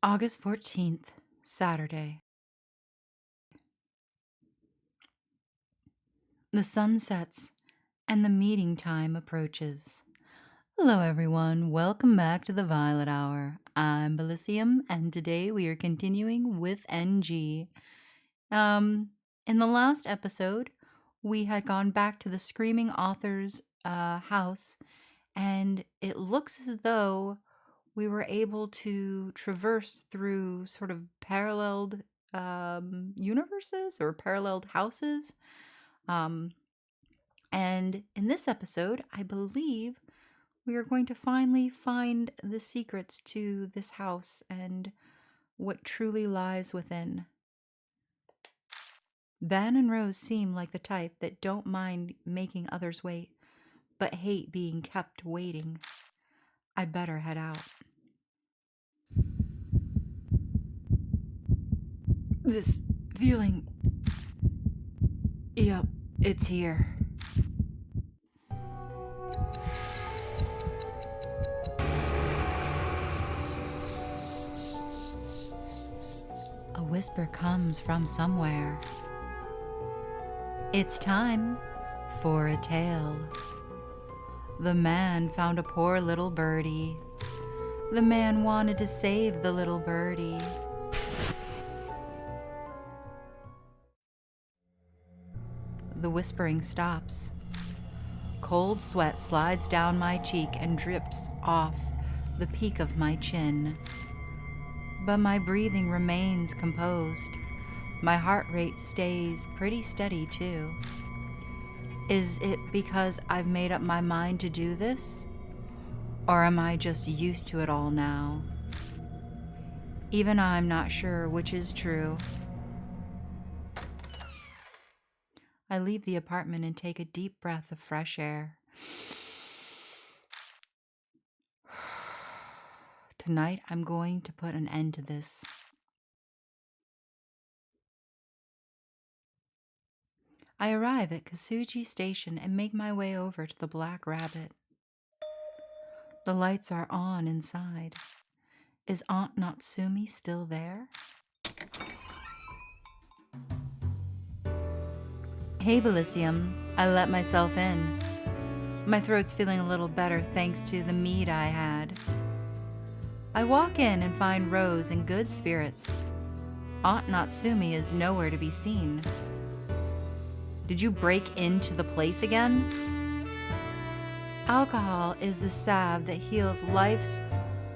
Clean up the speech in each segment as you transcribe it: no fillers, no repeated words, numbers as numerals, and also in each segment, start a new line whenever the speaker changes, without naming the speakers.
August 14th, Saturday. The sun sets and the meeting time approaches. Hello everyone, welcome back to the Violet Hour. I'm Bilicium and today we are continuing with NG. In the last episode, we had gone back to the Screaming Author's house, and it looks as though we were able to traverse through sort of paralleled universes or paralleled houses. And in this episode, I believe we are going to finally find the secrets to this house and what truly lies within. Ben and Rose seem like the type that don't mind making others wait, but hate being kept waiting. I better head out. This feeling... Yep, it's here. A whisper comes from somewhere. It's time for a tale. The man found a poor little birdie. The man wanted to save the little birdie. The whispering stops. Cold sweat slides down my cheek and drips off the peak of my chin. But my breathing remains composed. My heart rate stays pretty steady too. Is it because I've made up my mind to do this? Or am I just used to it all now? Even I'm not sure which is true. I leave the apartment and take a deep breath of fresh air. Tonight, I'm going to put an end to this. I arrive at Kasuji Station and make my way over to the Black Rabbit. The lights are on inside. Is Aunt Natsumi still there? Hey, Bilicium. I let myself in. My throat's feeling a little better thanks to the mead I had. I walk in and find Rose in good spirits. Aunt Natsumi is nowhere to be seen. Did you break into the place again? Alcohol is the salve that heals life's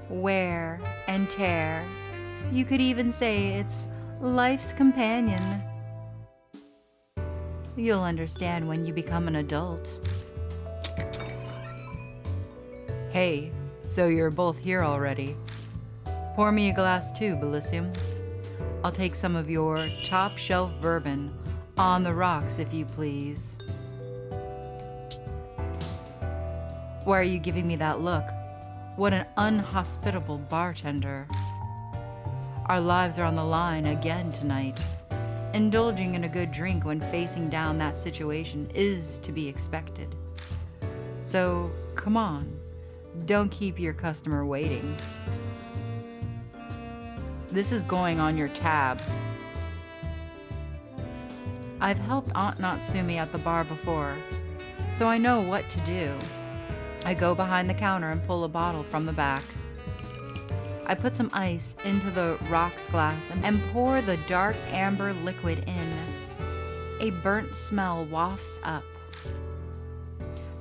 wear and tear. You could even say it's life's companion. You'll understand when you become an adult. Hey, so you're both here already. Pour me a glass too, Bilicium. I'll take some of your top shelf bourbon. On the rocks, if you please. Why are you giving me that look? What an unhospitable bartender. Our lives are on the line again tonight. Indulging in a good drink when facing down that situation is to be expected. So, come on, don't keep your customer waiting. This is going on your tab. I've helped Aunt Natsumi at the bar before, so I know what to do. I go behind the counter and pull a bottle from the back. I put some ice into the rocks glass and pour the dark amber liquid in. A burnt smell wafts up.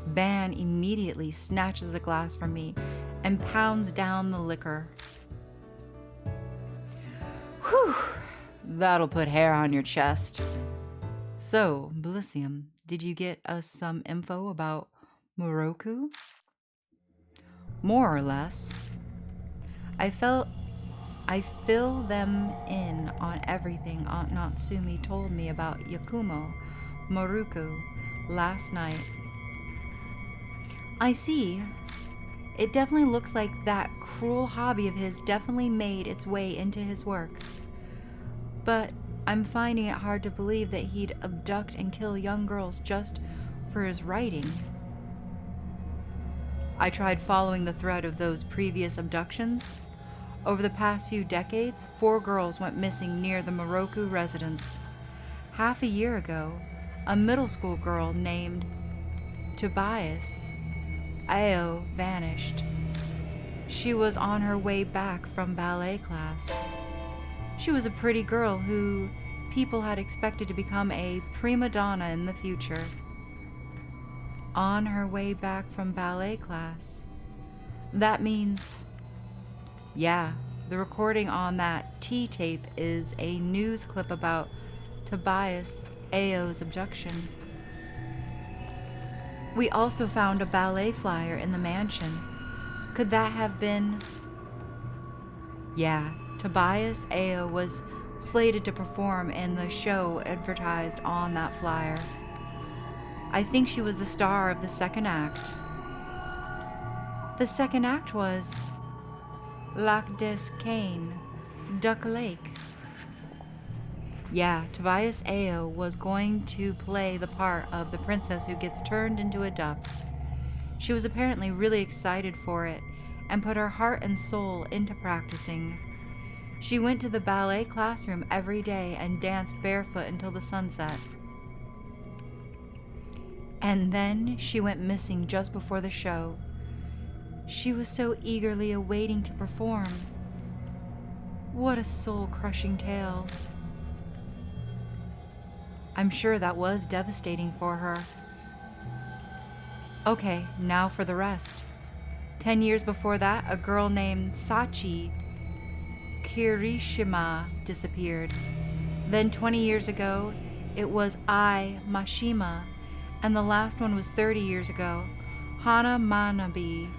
Ban immediately snatches the glass from me and pounds down the liquor. Whew, that'll put hair on your chest. So, Bilicium, did you get us some info about Moroku? More or less. I fill them in on everything Aunt Natsumi told me about Yakumo, Moroku, last night. I see. It definitely looks like that cruel hobby of his definitely made its way into his work. But I'm finding it hard to believe that he'd abduct and kill young girls just for his writing. I tried following the thread of those previous abductions. Over the past few decades, 4 girls went missing near the Moroku residence. Half a year ago, a middle school girl named Tobias Ao vanished. She was on her way back from ballet class. She was a pretty girl who people had expected to become a prima donna in the future. On her way back from ballet class. That means, yeah, the recording on that T-tape is a news clip about Tobias Ao's abduction. We also found a ballet flyer in the mansion. Could that have been? Yeah, Tobias Ao was slated to perform in the show advertised on that flyer. I think she was the star of the second act. The second act was Lac des Canes, Duck Lake. Yeah, Tobias Ao was going to play the part of the princess who gets turned into a duck. She was apparently really excited for it and put her heart and soul into practicing. She went to the ballet classroom every day and danced barefoot until the sunset. And then she went missing just before the show. She was so eagerly awaiting to perform. What a soul-crushing tale. I'm sure that was devastating for her. Okay, now for the rest. 10 years before that, a girl named Sachi Kirishima disappeared. Then 20 years ago, it was Ai Mashima, and the last one was 30 years ago, Hana Manabe.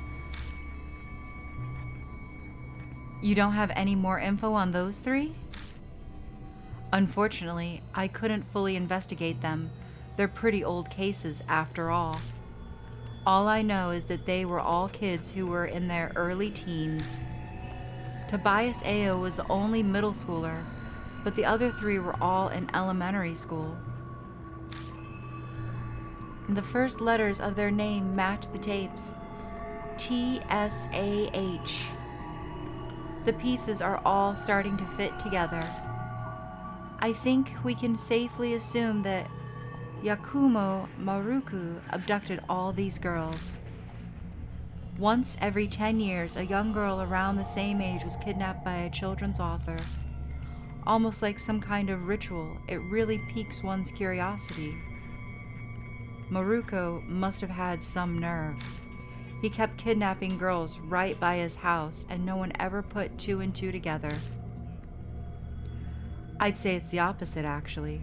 You don't have any more info on those 3? Unfortunately, I couldn't fully investigate them. They're pretty old cases after all. All I know is that they were all kids who were in their early teens. Tobias Ao was the only middle schooler, but the other 3 were all in elementary school. The first letters of their name match the tapes. T-S-A-H. The pieces are all starting to fit together. I think we can safely assume that Yakumo Maruku abducted all these girls. Once every 10 years, a young girl around the same age was kidnapped by a children's author. Almost like some kind of ritual, it really piques one's curiosity. Maruko must have had some nerve. He kept kidnapping girls right by his house, and no one ever put 2 and 2 together. I'd say it's the opposite, actually.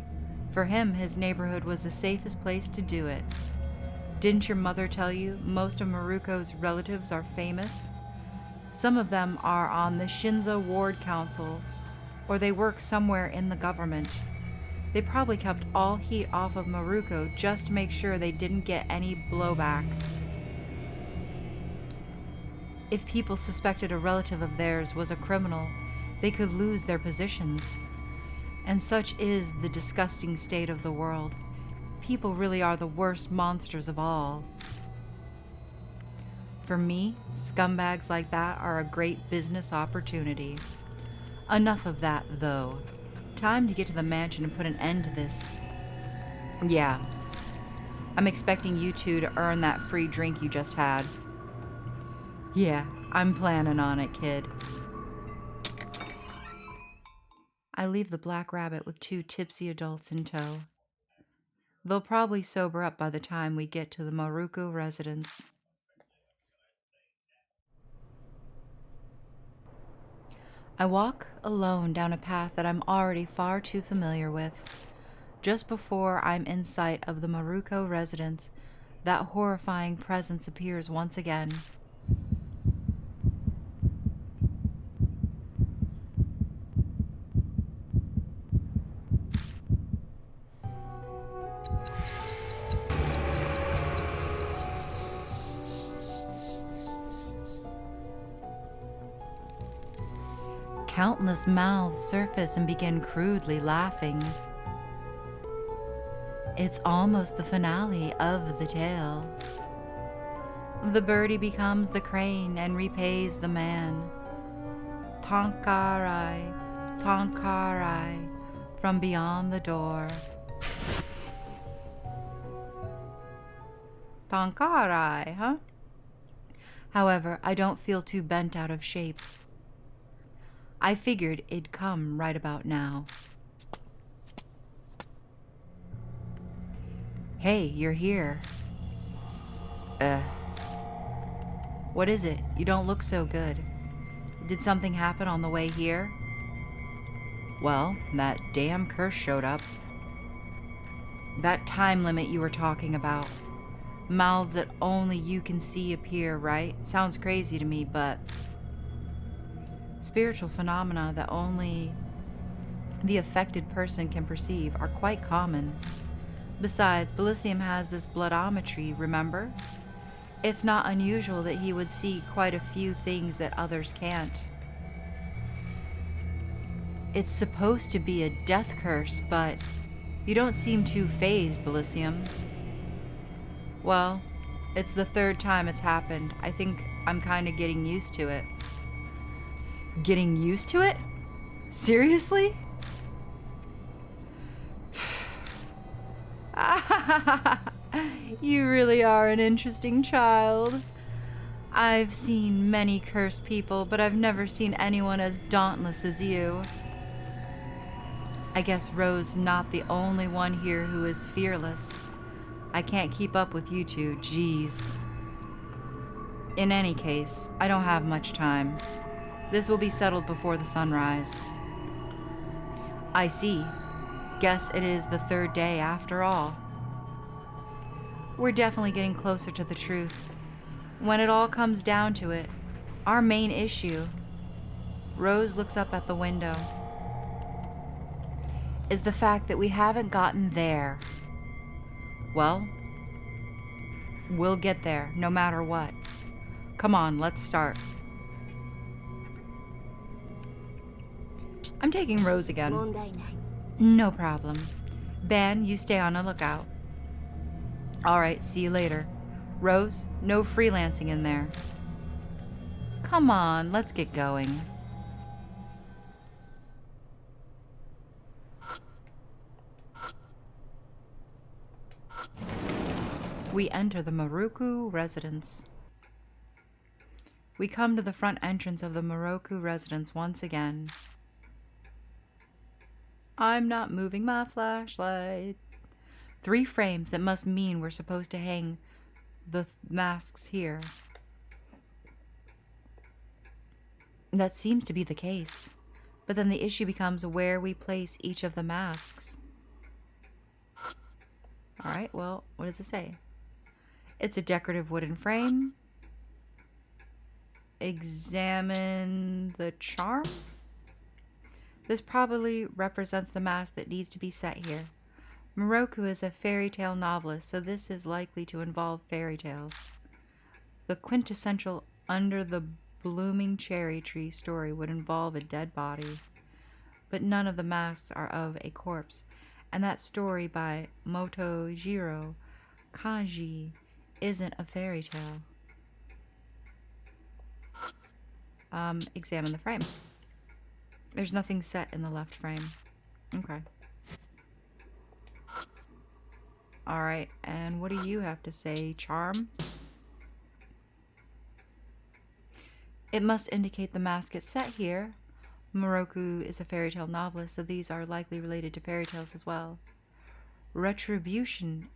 For him, his neighborhood was the safest place to do it. Didn't your mother tell you most of Maruko's relatives are famous? Some of them are on the Shinzo Ward Council, or they work somewhere in the government. They probably kept all heat off of Maruko just to make sure they didn't get any blowback. If people suspected a relative of theirs was a criminal, they could lose their positions. And such is the disgusting state of the world. People really are the worst monsters of all. For me, scumbags like that are a great business opportunity. Enough of that, though. Time to get to the mansion and put an end to this. Yeah. I'm expecting you 2 to earn that free drink you just had. Yeah, I'm planning on it, kid. I leave the Black Rabbit with 2 tipsy adults in tow. They'll probably sober up by the time we get to the Maruko residence. I walk alone down a path that I'm already far too familiar with. Just before I'm in sight of the Maruko residence, that horrifying presence appears once again. Countless mouths surface and begin crudely laughing. It's almost the finale of the tale. The birdie becomes the crane and repays the man. Tonkarai, Tonkarai, from beyond the door. Tonkarai, huh? However, I don't feel too bent out of shape. I figured it'd come right about now. Hey, you're here. What is it? You don't look so good. Did something happen on the way here? Well, that damn curse showed up. That time limit you were talking about. Mouths that only you can see appear, right? Sounds crazy to me, but spiritual phenomena that only the affected person can perceive are quite common. Besides, Bilicium has this bloodometry, remember? It's not unusual that he would see quite a few things that others can't. It's supposed to be a death curse, but you don't seem too phased, Bilicium. Well, it's the third time it's happened. I think I'm kind of getting used to it. Getting used to it? Seriously? You really are an interesting child. I've seen many cursed people, but I've never seen anyone as dauntless as you. I guess Rose's not the only one here who is fearless. I can't keep up with you two, jeez. In any case, I don't have much time. This will be settled before the sunrise. I see. Guess it is the third day after all. We're definitely getting closer to the truth. When it all comes down to it, our main issue, Rose looks up at the window, is the fact that we haven't gotten there. Well, we'll get there no matter what. Come on, let's start. I'm taking Rose again. No problem. Ben, you stay on the lookout. Alright, see you later. Rose, no freelancing in there. Come on, let's get going. We enter the Moroku residence. We come to the front entrance of the Moroku residence once again. I'm not moving my flashlight. 3 frames that must mean we're supposed to hang the masks here. That seems to be the case. But then the issue becomes where we place each of the masks. Alright, well, what does it say? It's a decorative wooden frame. Examine the charm? This probably represents the mask that needs to be set here. Moroku is a fairy tale novelist, so this is likely to involve fairy tales. The quintessential Under the Blooming Cherry Tree story would involve a dead body, but none of the masks are of a corpse, and that story by Motojiro Kanji isn't a fairy tale. Examine the frame. There's nothing set in the left frame. Okay. Alright, and what do you have to say, charm? It must indicate the mask is set here. Moroku is a fairy tale novelist, so these are likely related to fairy tales as well. Retribution,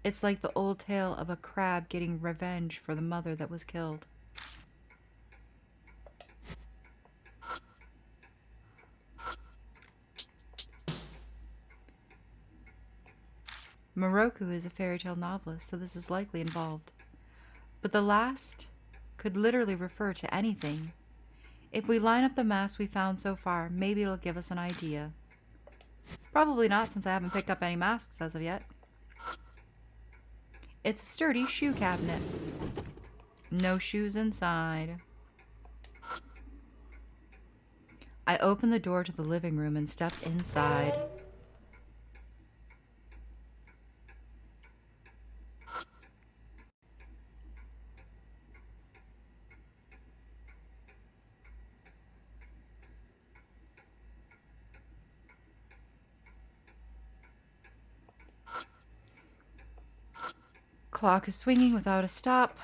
It's like the old tale of a crab getting revenge for the mother that was killed. Moroku is a fairy tale novelist, so this is likely involved. But the last could literally refer to anything. If we line up the masks we found so far, maybe it'll give us an idea. Probably not, since I haven't picked up any masks as of yet. It's a sturdy shoe cabinet. No shoes inside. I opened the door to the living room and stepped inside. clock is swinging without a stop.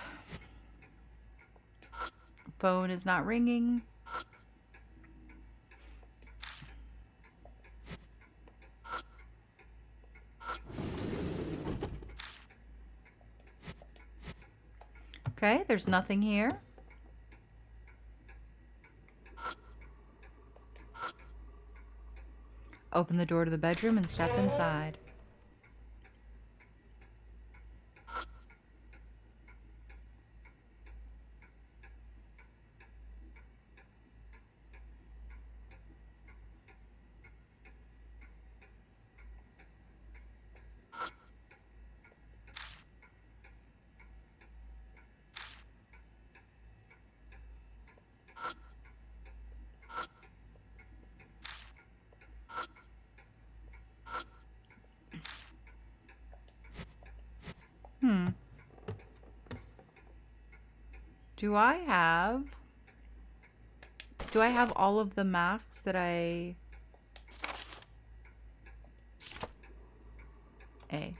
Phone is not ringing. Okay, there's nothing here. Open the door to the bedroom and step inside. Do I have all of the masks that I... A.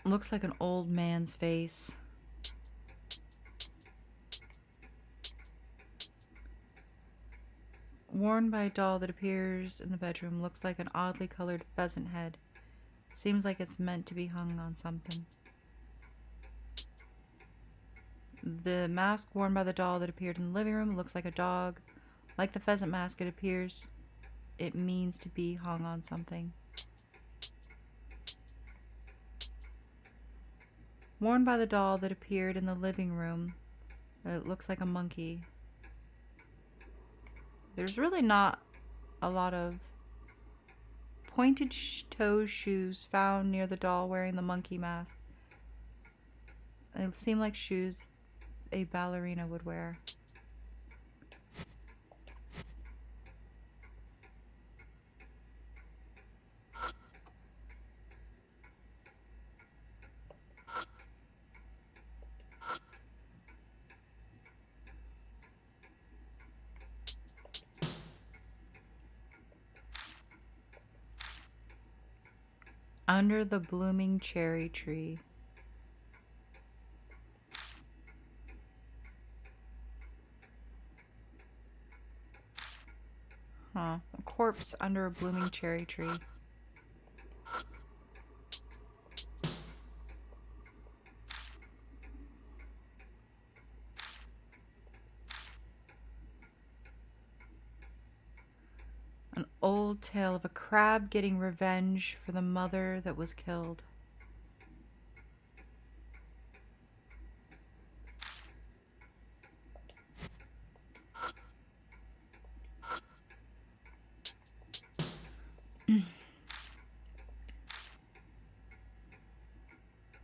Looks like an old man's face. Worn by a doll that appears in the bedroom. Looks like an oddly colored pheasant head. Seems like it's meant to be hung on something. The mask worn by the doll that appeared in the living room looks like a dog. Like the pheasant mask, it appears it means to be hung on something. Worn by the doll that appeared in the living room. It looks like a monkey. There's really not a lot of pointed toe shoes found near the doll wearing the monkey mask. They seem like shoes a ballerina would wear. Under the blooming cherry tree. Huh. A corpse under a blooming cherry tree. An old tale of a crab getting revenge for the mother that was killed.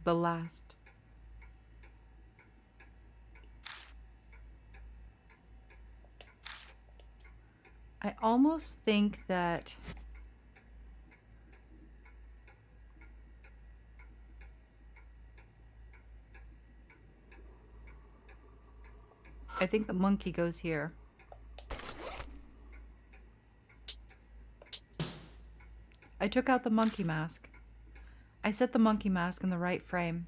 The last. I almost think that the monkey goes here. I took out the monkey mask. I set the monkey mask in the right frame.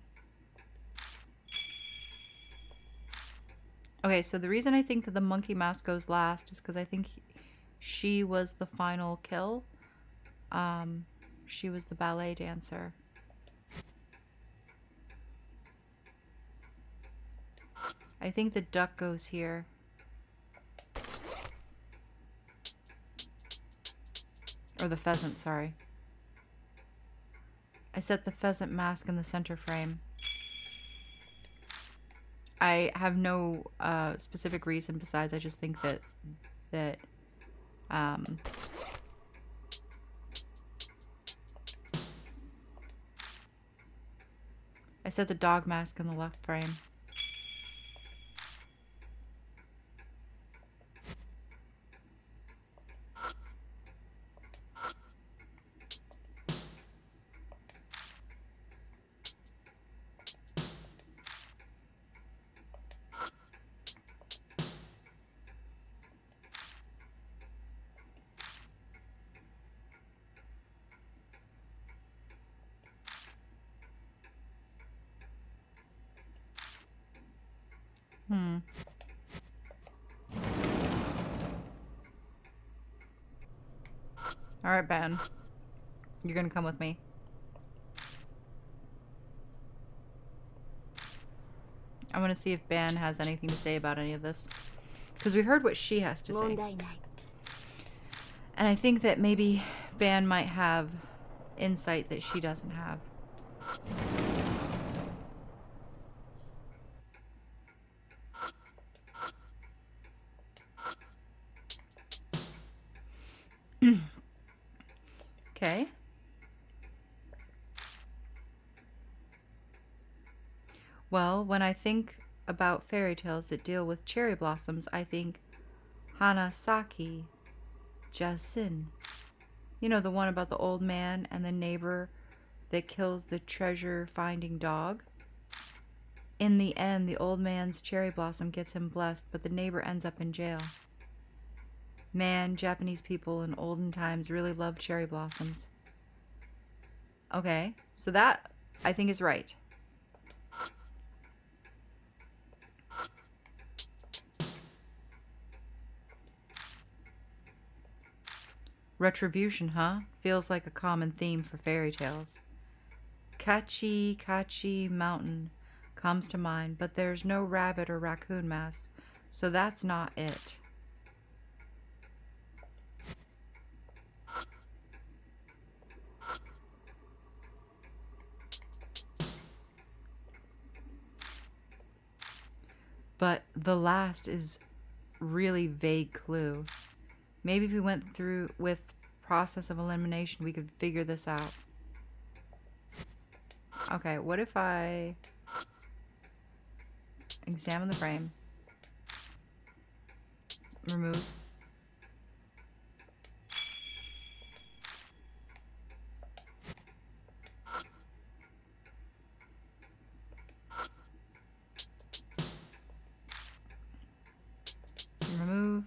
Okay, so the reason I think that the monkey mask goes last is because I think she was the final kill. She was the ballet dancer. I think the duck goes here. Or the pheasant, sorry. I set the pheasant mask in the center frame. I have no specific reason besides I just think that I set the dog mask in the left frame. Alright, Ben. You're gonna come with me. I want to see if Ban has anything to say about any of this. Because we heard what she has to say. And I think that maybe Ban might have insight that she doesn't have. Okay. Well, when I think about fairy tales that deal with cherry blossoms, I think Hanasaki Jasin. You know, the one about the old man and the neighbor that kills the treasure-finding dog? In the end, the old man's cherry blossom gets him blessed, but the neighbor ends up in jail. Man, Japanese people in olden times really loved cherry blossoms. Okay, so that, I think, is right. Retribution, huh? Feels like a common theme for fairy tales. Kachi Kachi Mountain comes to mind, but there's no rabbit or raccoon mask, so that's not it. But the last is really vague clue. Maybe if we went through with process of elimination, we could figure this out. Okay, what if I examine the frame, remove, remove,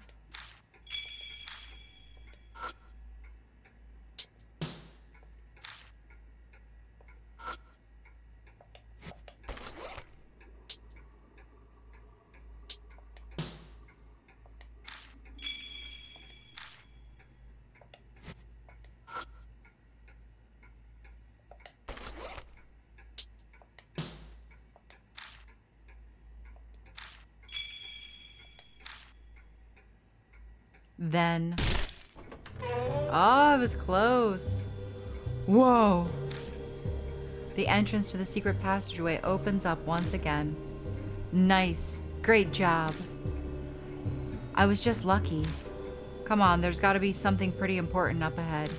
then. Oh, it was close. Whoa. The entrance to the secret passageway opens up once again. Nice. Great job. I was just lucky. Come on, there's got to be something pretty important up ahead.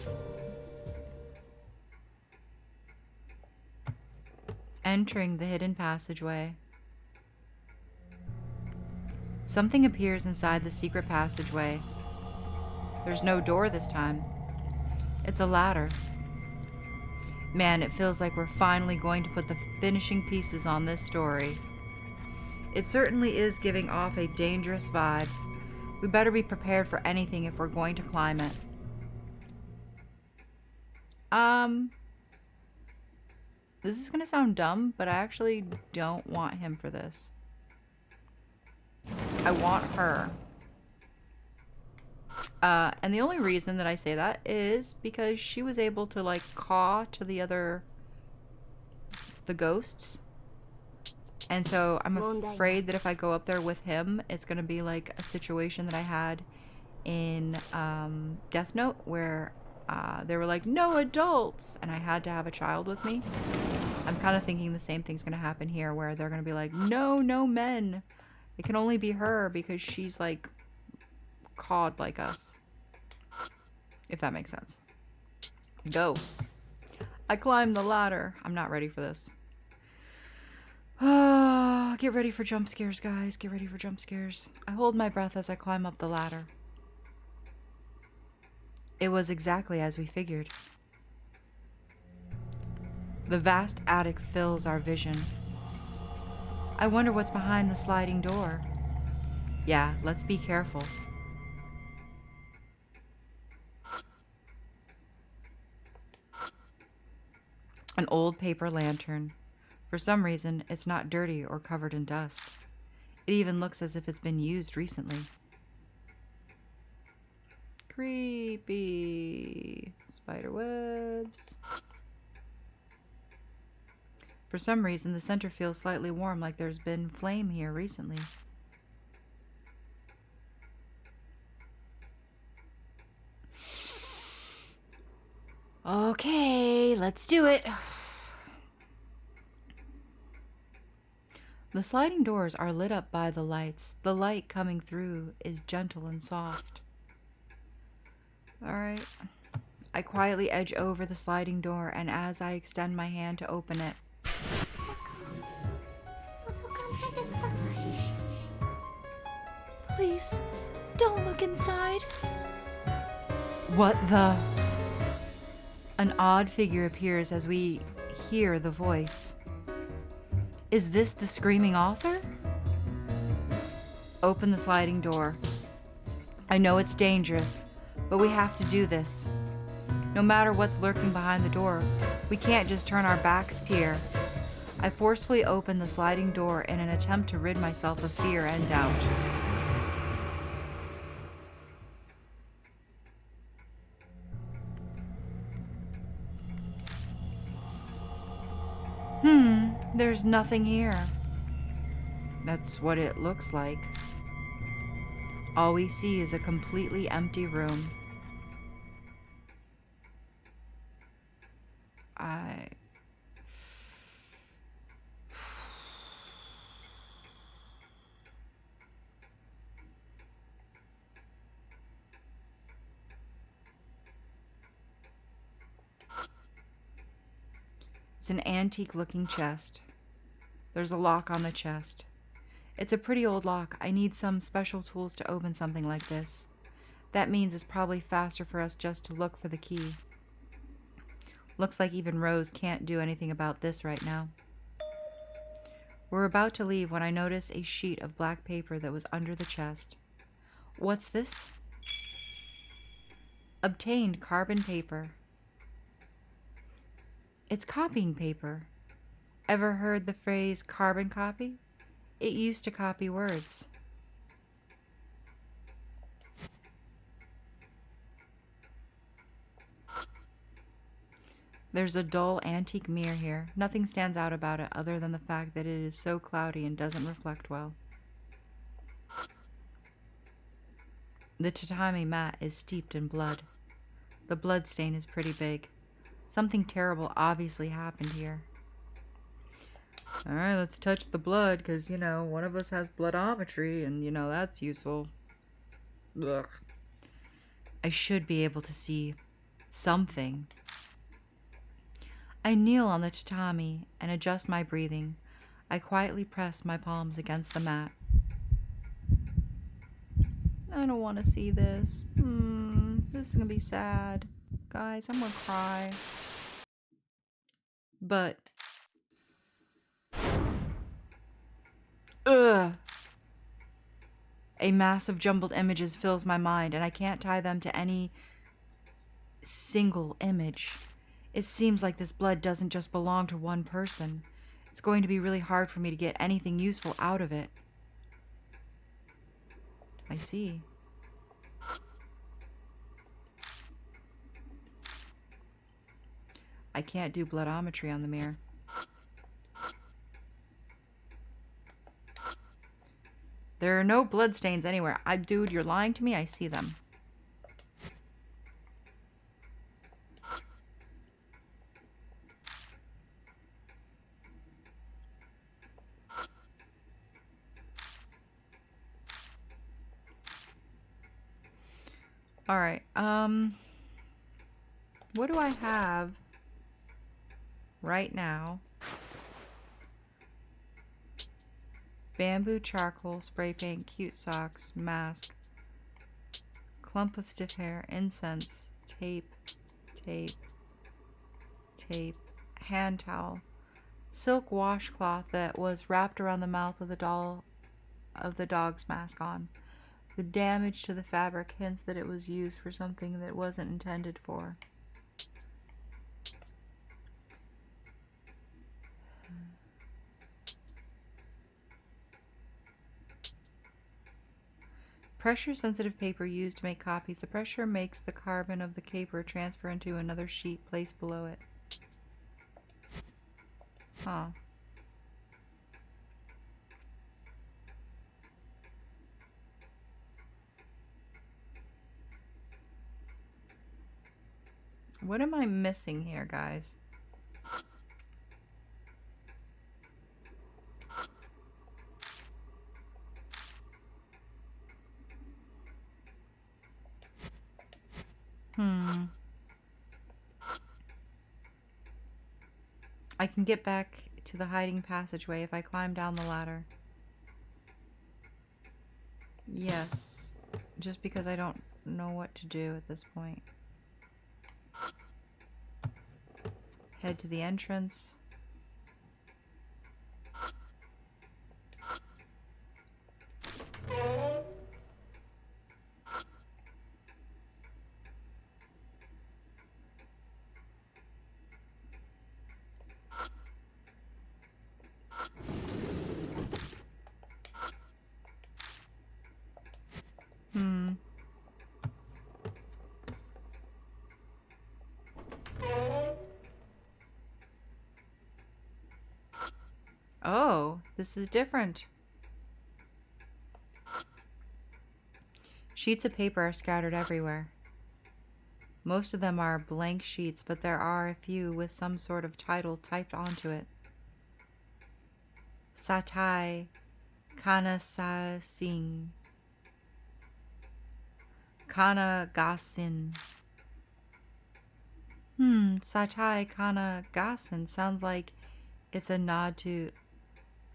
Entering the hidden passageway. Something appears inside the secret passageway. There's no door this time. It's a ladder. Man, it feels like we're finally going to put the finishing pieces on this story. It certainly is giving off a dangerous vibe. We better be prepared for anything if we're going to climb it. This is gonna sound dumb, but I actually don't want him for this. I want her. And the only reason that I say that is because she was able to like caw to the ghosts. And so I'm afraid that if I go up there with him, it's gonna be like a situation that I had in Death Note where they were like, no adults, and I had to have a child with me. I'm kind of thinking the same thing's gonna happen here where they're gonna be like, no men. It can only be her because she's like cawed like us. If that makes sense. Go. I climbed the ladder. I'm not ready for this. Get ready for jump scares, guys. Get ready for jump scares. I hold my breath as I climb up the ladder. It was exactly as we figured. The vast attic fills our vision. I wonder what's behind the sliding door. Yeah, let's be careful. An old paper lantern. For some reason, it's not dirty or covered in dust. It even looks as if it's been used recently. Creepy. Spider webs. For some reason, the center feels slightly warm, like there's been flame here recently. Okay, let's do it. The sliding doors are lit up by the lights. The light coming through is gentle and soft. Alright. I quietly edge over the sliding door, and as I extend my hand to open it, please, don't look inside. What the? An odd figure appears as we hear the voice. Is this the screaming author? Open the sliding door. I know it's dangerous, but we have to do this. No matter what's lurking behind the door, we can't just turn our backs here. I forcefully open the sliding door in an attempt to rid myself of fear and doubt. There's nothing here. That's what it looks like. All we see is a completely empty room. It's an antique-looking chest. There's a lock on the chest. It's a pretty old lock. I need some special tools to open something like this. That means it's probably faster for us just to look for the key. Looks like even Rose can't do anything about this right now. We're about to leave when I notice a sheet of black paper that was under the chest. What's this? Obtained carbon paper. It's copying paper. Ever heard the phrase carbon copy? It used to copy words. There's a dull antique mirror here. Nothing stands out about it other than the fact that it is so cloudy and doesn't reflect well. The tatami mat is steeped in blood. The blood stain is pretty big. Something terrible obviously happened here. Alright, let's touch the blood, because, you know, one of us has bloodometry, and, you know, that's useful. Ugh. I should be able to see something. I kneel on the tatami and adjust my breathing. I quietly press my palms against the mat. I don't want to see this. This is going to be sad. Guys, I'm going to cry. But... ugh! A mass of jumbled images fills my mind, and I can't tie them to any single image. It seems like this blood doesn't just belong to one person. It's going to be really hard for me to get anything useful out of it. I see. I can't do bloodometry on the mirror. There are no blood stains anywhere. Dude, you're lying to me. I see them. Alright, what do I have right now? Bamboo, charcoal, spray paint, cute socks, mask, clump of stiff hair, incense, tape, hand towel, silk washcloth that was wrapped around the mouth of the dog's mask on. The damage to the fabric hints that it was used for something that wasn't intended for. Pressure-sensitive paper used to make copies. The pressure makes the carbon of the paper transfer into another sheet placed below it. Huh. What am I missing here, guys? I can get back to the hiding passageway if I climb down the ladder. Yes. Just because I don't know what to do at this point. Head to the entrance. Oh, this is different. Sheets of paper are scattered everywhere. Most of them are blank sheets, but there are a few with some sort of title typed onto it. Satai Kanasasing. Kanagasin. Satai Kanagasin sounds like it's a nod to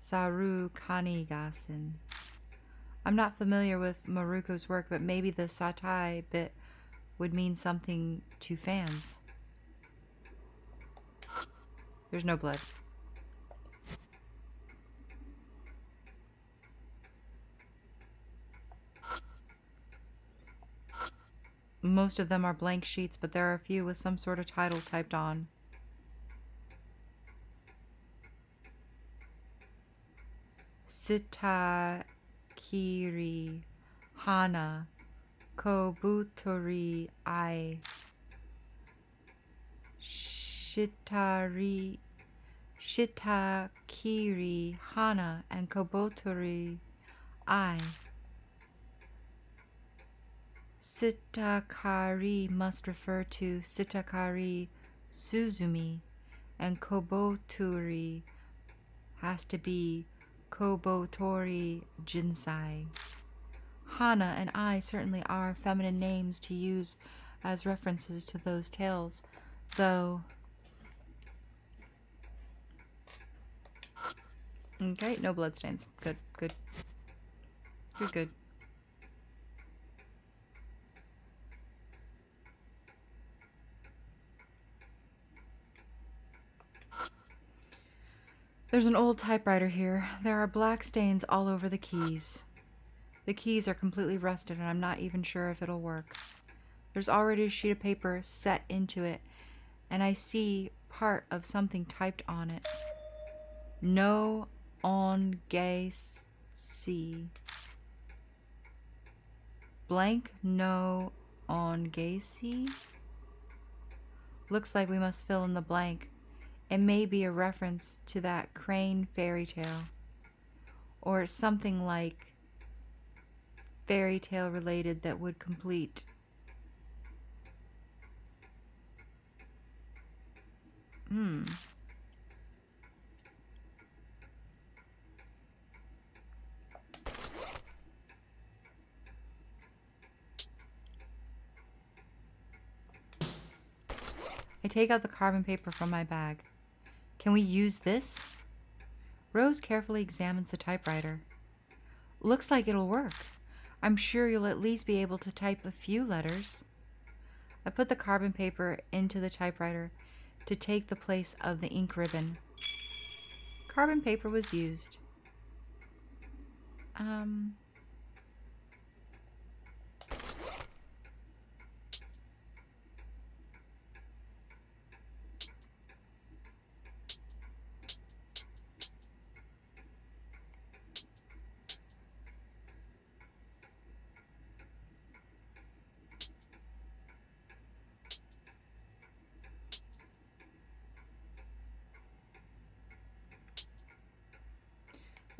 Saru Kanigasin. I'm not familiar with Maruko's work, but maybe the Satai bit would mean something to fans. There's no blood. Most of them are blank sheets, but there are a few with some sort of title typed on. Sitakiri Hana Kobutori I Shitakiri Hana and Kobutori I. Sitakari must refer to Sitakari Suzumi, and Kobotori has to be Kobotori Jinsai. Hana and I certainly are feminine names to use as references to those tales, though. Okay, no bloodstains. Good, good. Good, good. There's an old typewriter here. There are black stains all over the keys. The keys are completely rusted and I'm not even sure if it'll work. There's already a sheet of paper set into it and I see part of something typed on it. No on gay C. Blank no on gay C. Looks like we must fill in the blank. It may be a reference to that crane fairy tale, or something like fairy tale related that would complete. I take out the carbon paper from my bag. Can we use this? Rose carefully examines the typewriter. Looks like it'll work. I'm sure you'll at least be able to type a few letters. I put the carbon paper into the typewriter to take the place of the ink ribbon. Carbon paper was used.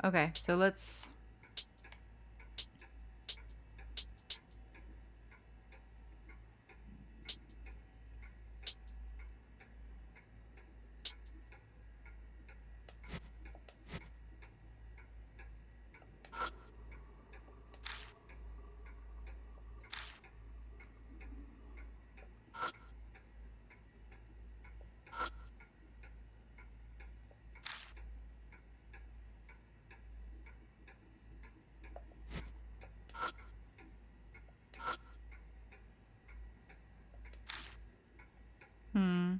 Okay, so let's... Hmm.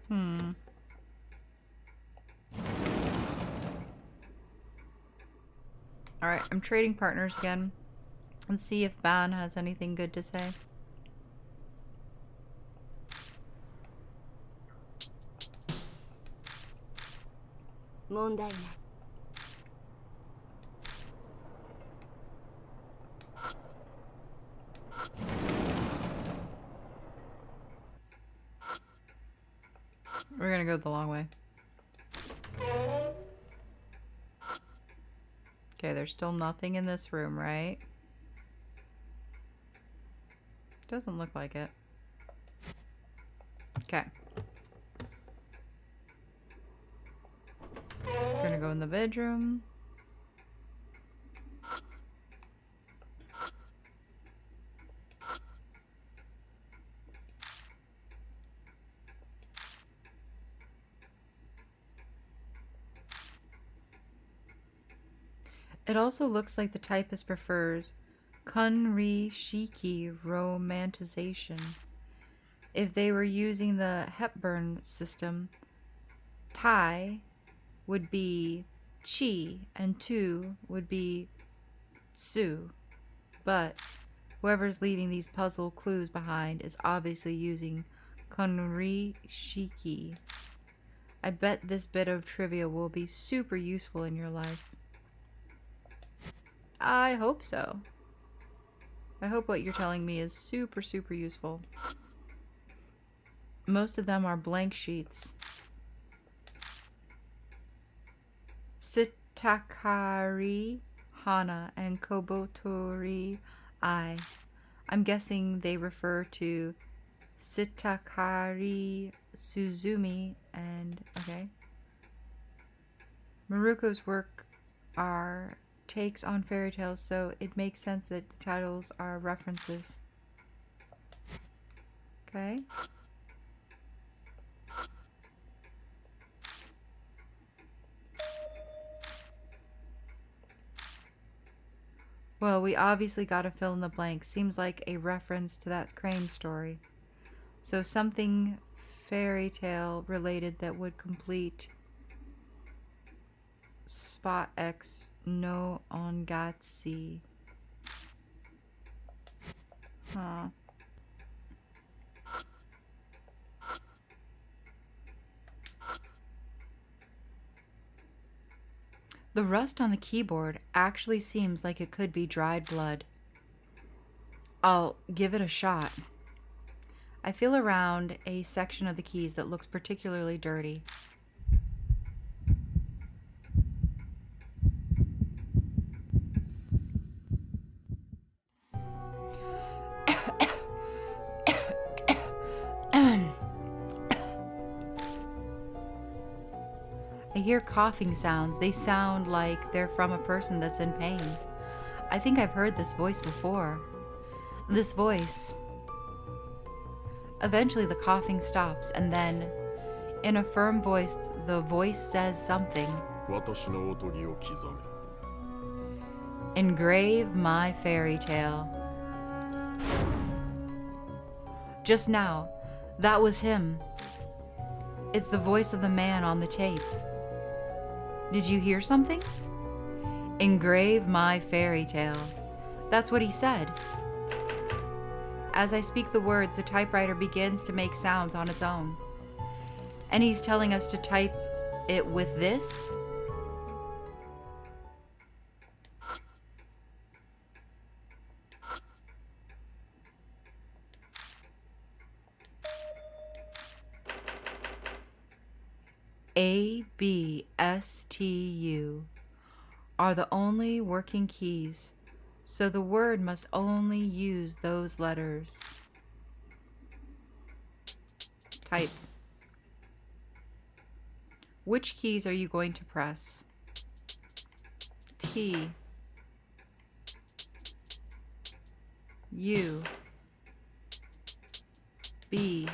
Hmm. Alright, I'm trading partners again. Let's see if Ban has anything good to say.
We're
gonna go the long way. Okay, there's still nothing in this room, right? Doesn't look like it. Okay. We're gonna go in the bedroom. It also looks like the typist prefers Kunri Shiki romanticization. If they were using the Hepburn system, Tai would be Chi and Tu would be Tsu. But whoever's leaving these puzzle clues behind is obviously using Kunri Shiki. I bet this bit of trivia will be super useful in your life. I hope so. I hope what you're telling me is super, super useful. Most of them are blank sheets. Sitakari Hana and Kobotori I. I'm guessing they refer to Sitakari Suzumi and... okay. Maruko's work are takes on fairy tales, so it makes sense that the titles are references. Okay. Well, we obviously gotta fill in the blanks. Seems like a reference to that crane story. So something fairy tale related that would complete Spot X no ongatsi. Huh. The rust on the keyboard actually seems like it could be dried blood. I'll give it a shot. I feel around a section of the keys that looks particularly dirty. I hear coughing sounds. They sound like they're from a person that's in pain. I think I've heard this voice before. This voice. Eventually the coughing stops, and then, in a firm voice, the voice says something. Engrave my fairy tale. Just now, that was him. It's the voice of the man on the tape. Did you hear something? Engrave my fairy tale. That's what he said. As I speak the words, the typewriter begins to make sounds on its own. And he's telling us to type it with this? A, B, S, T, U are the only working keys, so the word must only use those letters. Type. Which keys are you going to press? T, U, B,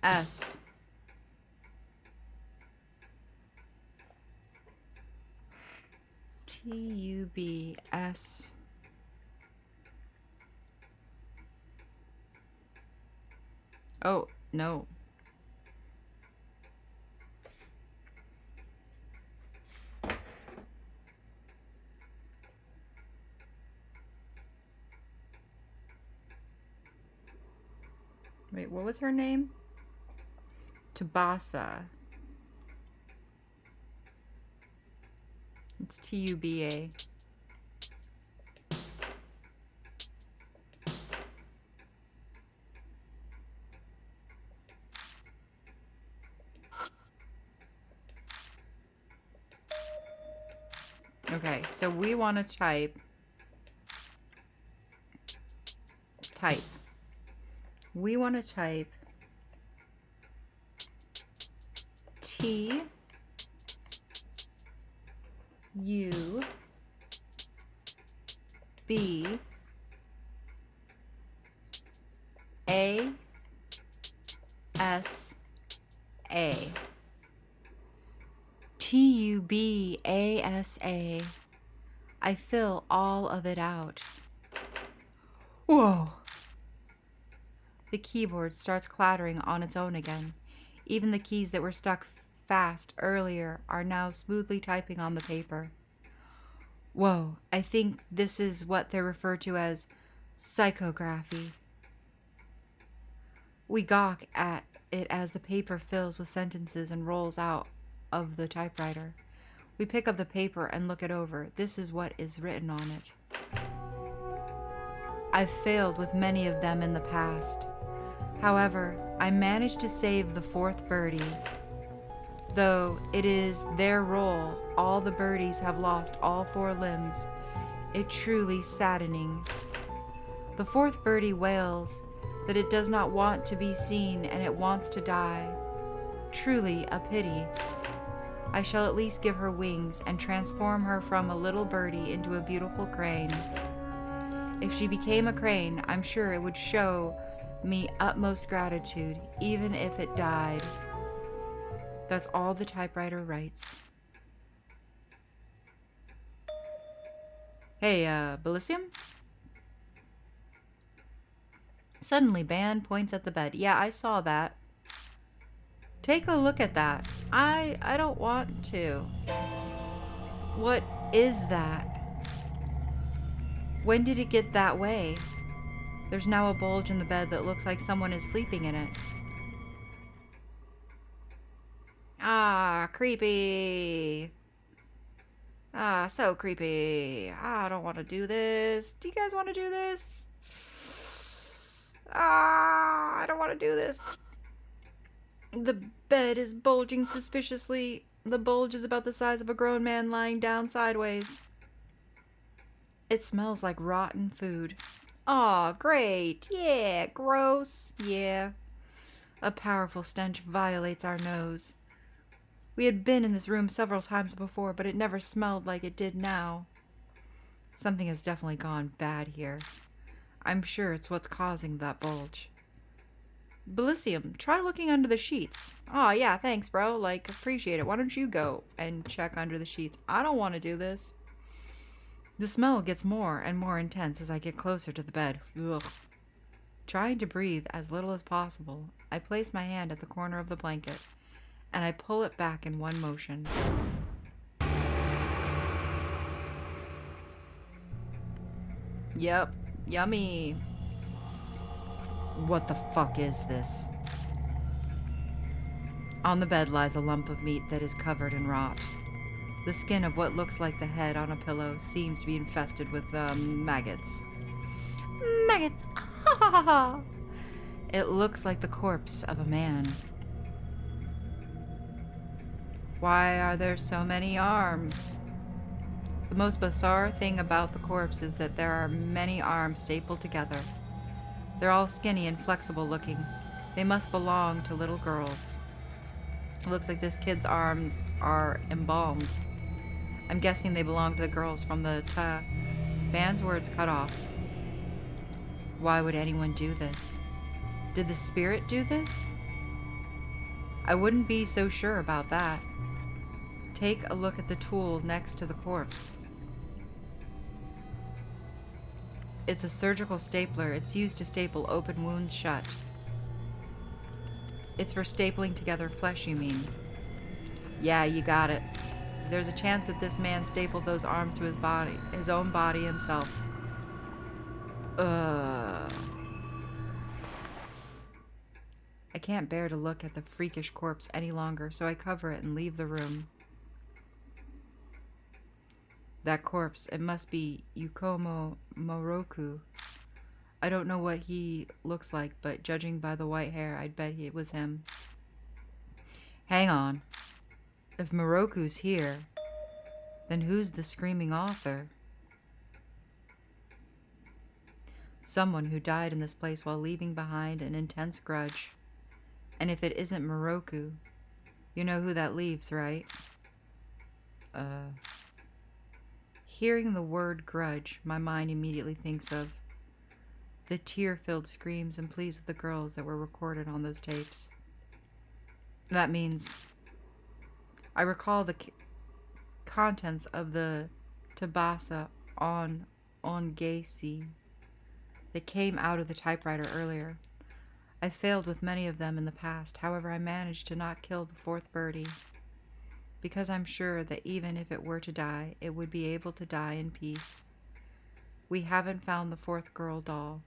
S, T, U, B, S. Oh, no. Wait, what was her name? Tubasa. It's Tuba. Okay, so we want to type. We want to type T, U, B, A, S, A. Tubasa. I fill all of it out. Whoa! The keyboard starts clattering on its own again. Even the keys that were stuck fast earlier are now smoothly typing on the paper. Whoa, I think this is what they refer to as psychography. We gawk at it as the paper fills with sentences and rolls out of the typewriter. We pick up the paper and look it over. This is what is written on it. I've failed with many of them in the past. However, I managed to save the fourth birdie. Though it is their role, all the birdies have lost all four limbs. It truly saddening. The fourth birdie wails that it does not want to be seen and it wants to die. Truly a pity. I shall at least give her wings and transform her from a little birdie into a beautiful crane. If she became a crane, I'm sure it would show me utmost gratitude, even if it died. That's all the typewriter writes. Hey, Bilicium? Suddenly, Ban points at the bed. Yeah, I saw that. Take a look at that. I don't want to. What is that? When did it get that way? There's now a bulge in the bed that looks like someone is sleeping in it. Ah, creepy. Ah, so creepy. I don't want to do this. Do you guys want to do this? Ah, I don't want to do this. The bed is bulging suspiciously. The bulge is about the size of a grown man lying down sideways. It smells like rotten food. Aw, great. Yeah, gross. Yeah. A powerful stench violates our nose. We had been in this room several times before, but it never smelled like it did now. Something has definitely gone bad here. I'm sure it's what's causing that bulge. Bilicium, try looking under the sheets. Aw, yeah, thanks, bro. Like, appreciate it. Why don't you go and check under the sheets? I don't want to do this. The smell gets more and more intense as I get closer to the bed. Ugh. Trying to breathe as little as possible, I place my hand at the corner of the blanket, and I pull it back in one motion. Yep, Yummy. What the fuck is this? On the bed lies a lump of meat that is covered in rot. The skin of what looks like the head on a pillow seems to be infested with maggots. Maggots! Ha ha ha ha! It looks like the corpse of a man. Why are there so many arms? The most bizarre thing about the corpse is that there are many arms stapled together. They're all skinny and flexible looking. They must belong to little girls. It looks like this kid's arms are embalmed. I'm guessing they belong to the girls from the band's words cut off. Why would anyone do this? Did the spirit do this? I wouldn't be so sure about that. Take a look at the tool next to the corpse. It's a surgical stapler. It's used to staple open wounds shut. It's for stapling together flesh, you mean? Yeah, you got it. There's a chance that this man stapled those arms to his body, his own body himself. I can't bear to look at the freakish corpse any longer, so I cover it and leave the room. That corpse, it must be Yukomo Moroku. I don't know what he looks like, but judging by the white hair, I'd bet it was him. Hang on. If Moroku's here, then who's the screaming author? Someone who died in this place while leaving behind an intense grudge. And if it isn't Moroku, you know who that leaves, right? Hearing the word grudge, my mind immediately thinks of the tear-filled screams and pleas of the girls that were recorded on those tapes. That means I recall the contents of the Tabasa on Ongeisi that came out of the typewriter earlier. I failed with many of them in the past. However, I managed to not kill the fourth birdie, because I'm sure that even if it were to die, it would be able to die in peace. We haven't found the fourth girl doll,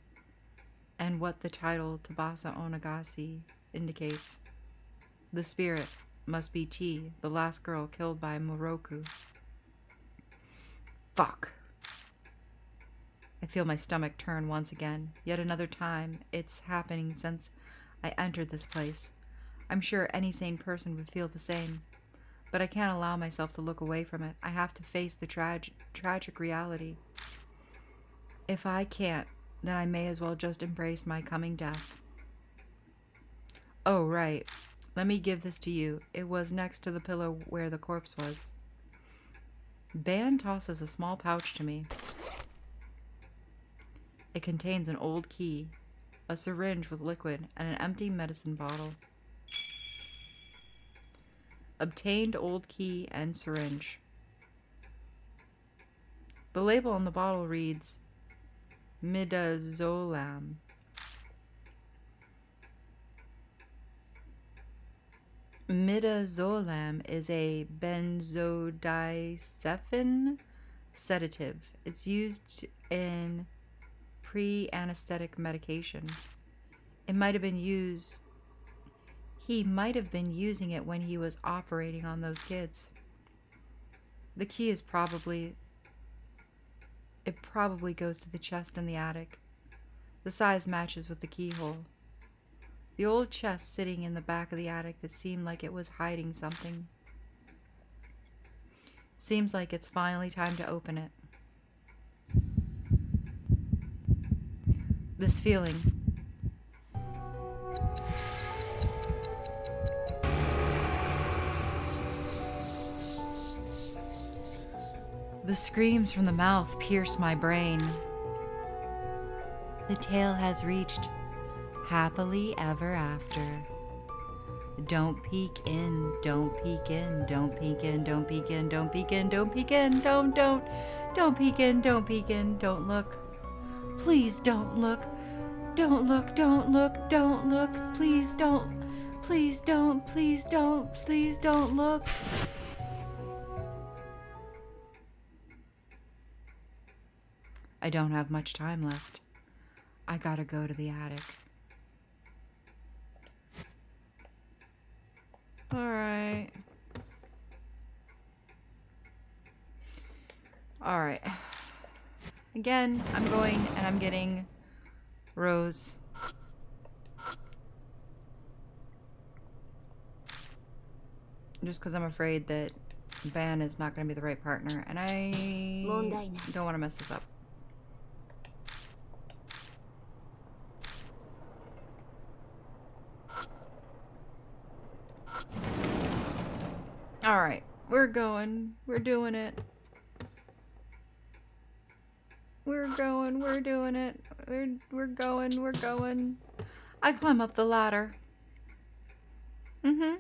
and what the title Tabasa Onagasi indicates. The spirit must be T, the last girl killed by Moroku. Fuck. I feel my stomach turn once again. Yet another time. It's happening since I entered this place. I'm sure any sane person would feel the same. But I can't allow myself to look away from it. I have to face the tragic reality. If I can't, then I may as well just embrace my coming death. Oh, right. Let me give this to you. It was next to the pillow where the corpse was. Ban tosses a small pouch to me. It contains an old key, a syringe with liquid, and an empty medicine bottle. Obtained old key and syringe. The label on the bottle reads Midazolam. Midazolam is a benzodiazepine sedative. It's used in pre-anesthetic medication. It might have been used. He might have been using it when he was operating on those kids. The key is probably. It probably goes to the chest in the attic. The size matches with the keyhole. The old chest sitting in the back of the attic that seemed like it was hiding something. Seems like it's finally time to open it. This feeling. The screams from the mouth pierce my brain. The tale has reached happily ever after. Don't peek in, don't peek in, don't peek in, don't peek in, don't peek in, don't peek in, don't peek in, don't peek in, don't look. Please don't look. Don't look, don't look, don't look. Please don't, please don't, please don't, please don't look. I don't have much time left. I gotta go to the attic. Alright. Alright. Again, I'm going and I'm getting Rose. Just because I'm afraid that Van is not going to be the right partner. And I don't want to mess this up. Alright. We're going. We're doing it. We're going. We're doing it. We're going. We're going. I climb up the ladder. Mm-hmm.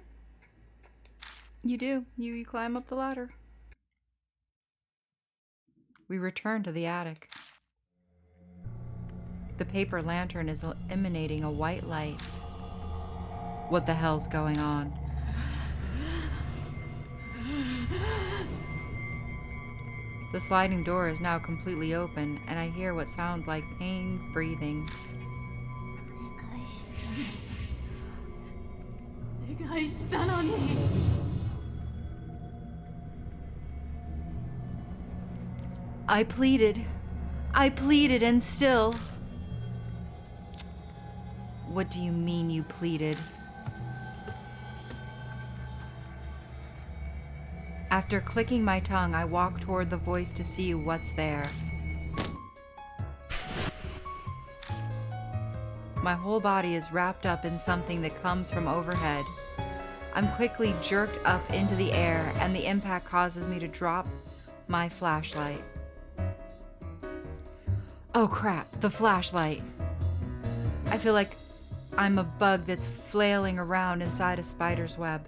You do. You climb up the ladder. We return to the attic. The paper lantern is emanating a white light. What the hell's going on? The sliding door is now completely open, and I hear what sounds like pained breathing. I pleaded, and still... What do you mean you pleaded? After clicking my tongue, I walk toward the voice to see what's there. My whole body is wrapped up in something that comes from overhead. I'm quickly jerked up into the air, and the impact causes me to drop my flashlight. Oh crap, the flashlight. I feel like I'm a bug that's flailing around inside a spider's web.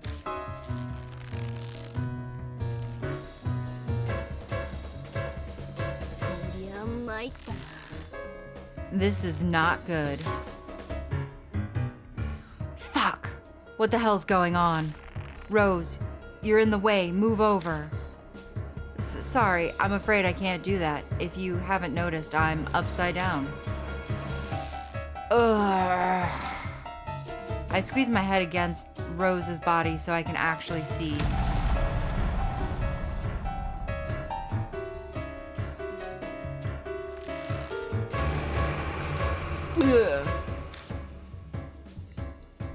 This is not good. Fuck! What the hell's going on? Rose, you're in the way. Move over. Sorry, I'm afraid I can't do that. If you haven't noticed, I'm upside down. Ugh. I squeeze my head against Rose's body so I can actually see. Ugh.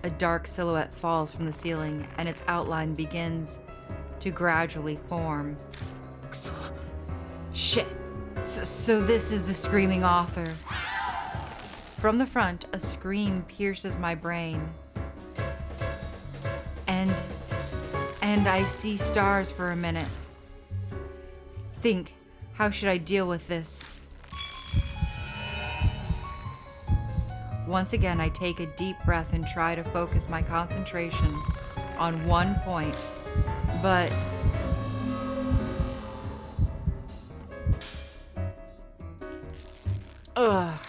A dark silhouette falls from the ceiling, and its outline begins to gradually form. Shit. So this is the screaming author. From the front, a scream pierces my brain. And I see stars for a minute. Think, how should I deal with this? Once again, I take a deep breath and try to focus my concentration on one point, but ugh.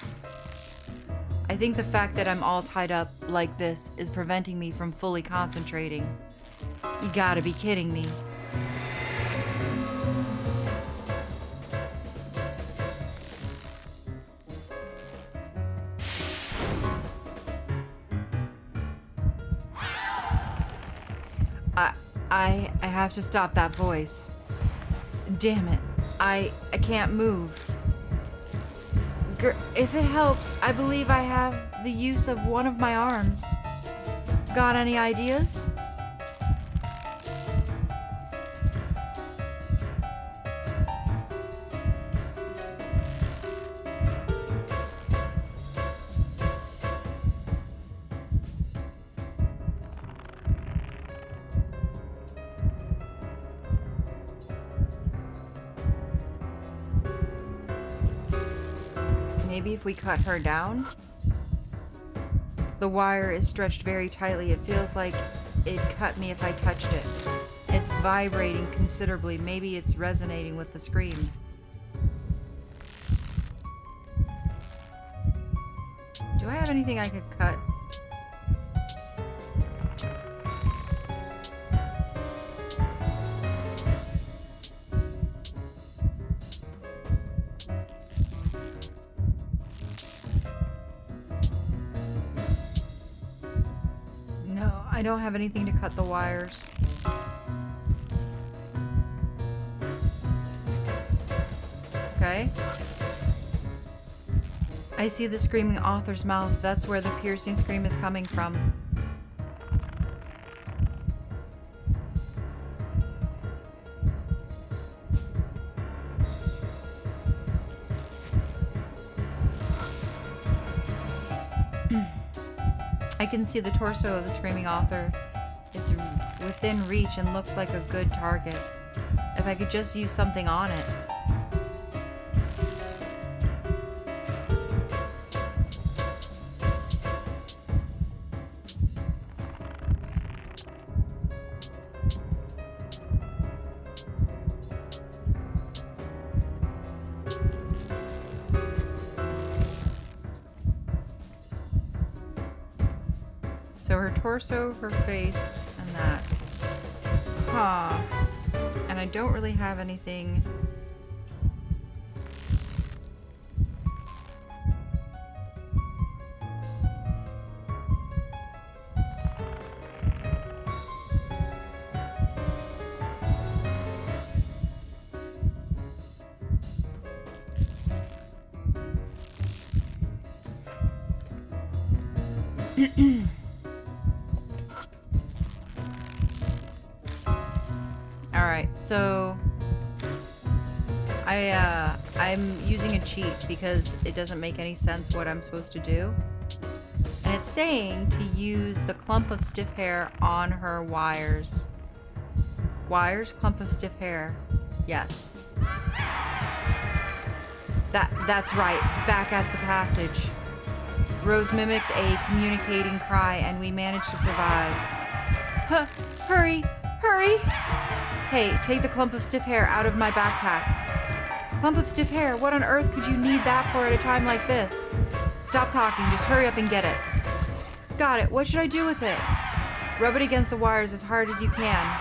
I think the fact that I'm all tied up like this is preventing me from fully concentrating. You gotta be kidding me. I have to stop that voice. Damn it. I can't move. If it helps, I believe I have the use of one of my arms. Got any ideas? Maybe if we cut her down? The wire is stretched very tightly. It feels like it'd cut me if I touched it. It's vibrating considerably. Maybe it's resonating with the scream. Do I have anything I could cut? I don't have anything to cut the wires. Okay. I see the screaming author's mouth. That's where the piercing scream is coming from. I can see the torso of the screaming author. It's within reach and looks like a good target. If I could just use something on it. So her torso, her face, and that. Huh. And I don't really have anything. Alright, so I'm using a cheat because it doesn't make any sense what I'm supposed to do. And it's saying to use the clump of stiff hair on her wires. Wires, clump of stiff hair. Yes. That's right. Back at the passage. Rose mimicked a communicating cry and we managed to survive. Huh, hurry! Hurry! Hey, take the clump of stiff hair out of my backpack. Clump of stiff hair? What on earth could you need that for at a time like this? Stop talking, just hurry up and get it. Got it, what should I do with it? Rub it against the wires as hard as you can.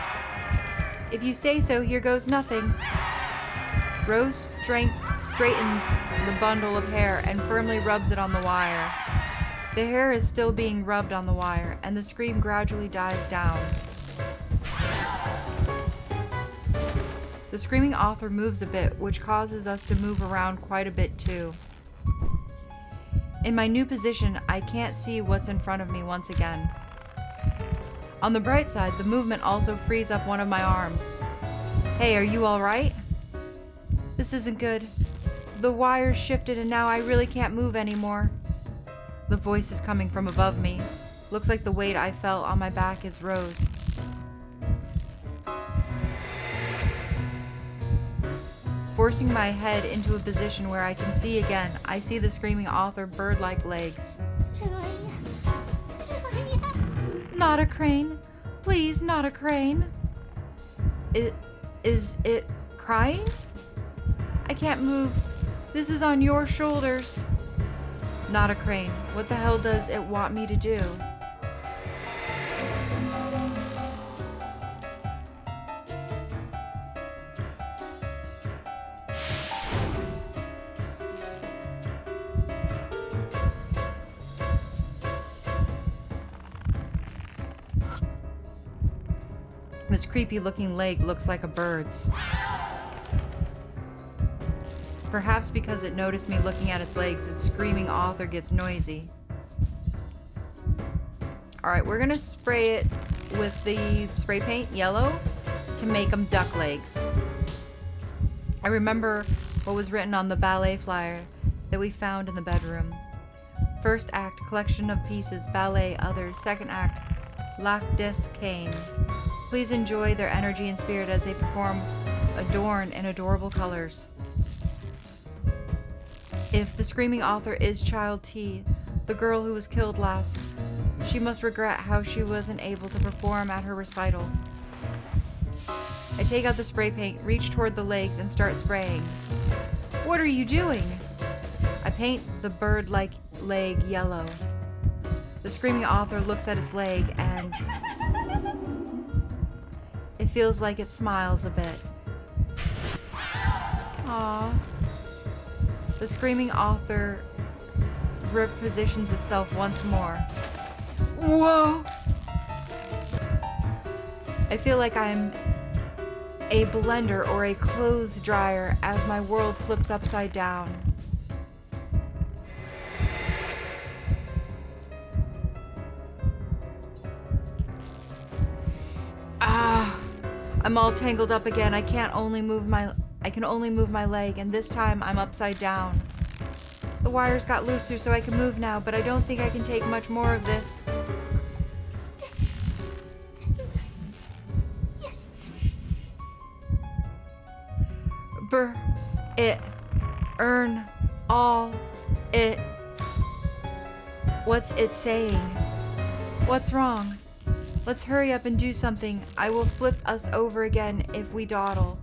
If you say so, here goes nothing. Rose straightens the bundle of hair and firmly rubs it on the wire. The hair is still being rubbed on the wire, and the scream gradually dies down. The screaming author moves a bit, which causes us to move around quite a bit too. In my new position, I can't see what's in front of me once again. On the bright side, the movement also frees up one of my arms. Hey, are you alright? This isn't good. The wires shifted and now I really can't move anymore. The voice is coming from above me. Looks like the weight I felt on my back is Rose. Forcing my head into a position where I can see again, I see the screaming author bird-like legs. Not a crane. Please, not a crane. Is it crying? I can't move. This is on your shoulders. Not a crane. What the hell does it want me to do? This creepy looking leg looks like a bird's. Perhaps because it noticed me looking at its legs, its screaming author gets noisy. Alright, we're gonna spray it with the spray paint yellow to make them duck legs. I remember what was written on the ballet flyer that we found in the bedroom. First act, collection of pieces, ballet, others. Second act, lac des cane. Please enjoy their energy and spirit as they perform, adorned in adorable colors. If the screaming author is Child T, the girl who was killed last, she must regret how she wasn't able to perform at her recital. I take out the spray paint, reach toward the legs, and start spraying. What are you doing? I paint the bird-like leg yellow. The screaming author looks at its leg and it feels like it smiles a bit. Aww. The screaming author repositions itself once more. Whoa! I feel like I'm a blender or a clothes dryer as my world flips upside down. I'm all tangled up again. I can only move my leg, and this time I'm upside down. The wires got looser so I can move now, but I don't think I can take much more of this. Earn all it. What's it saying? What's wrong? Let's hurry up and do something. I will flip us over again if we dawdle.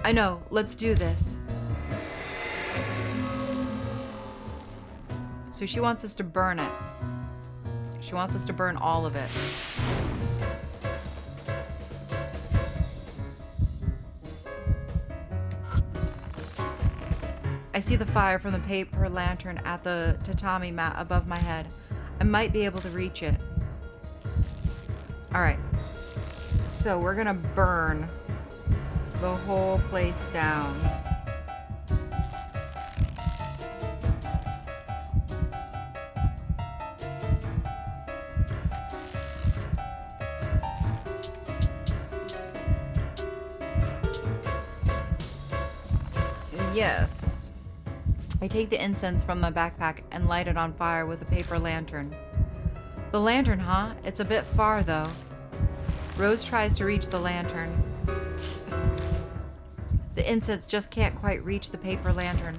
I know, let's do this. So she wants us to burn it. She wants us to burn all of it. I see the fire from the paper lantern at the tatami mat above my head. I might be able to reach it. Alright. So we're gonna burn the whole place down. Yes. I take the incense from my backpack and light it on fire with a paper lantern. The lantern, huh? It's a bit far, though. Rose tries to reach the lantern. Tss. The incense just can't quite reach the paper lantern.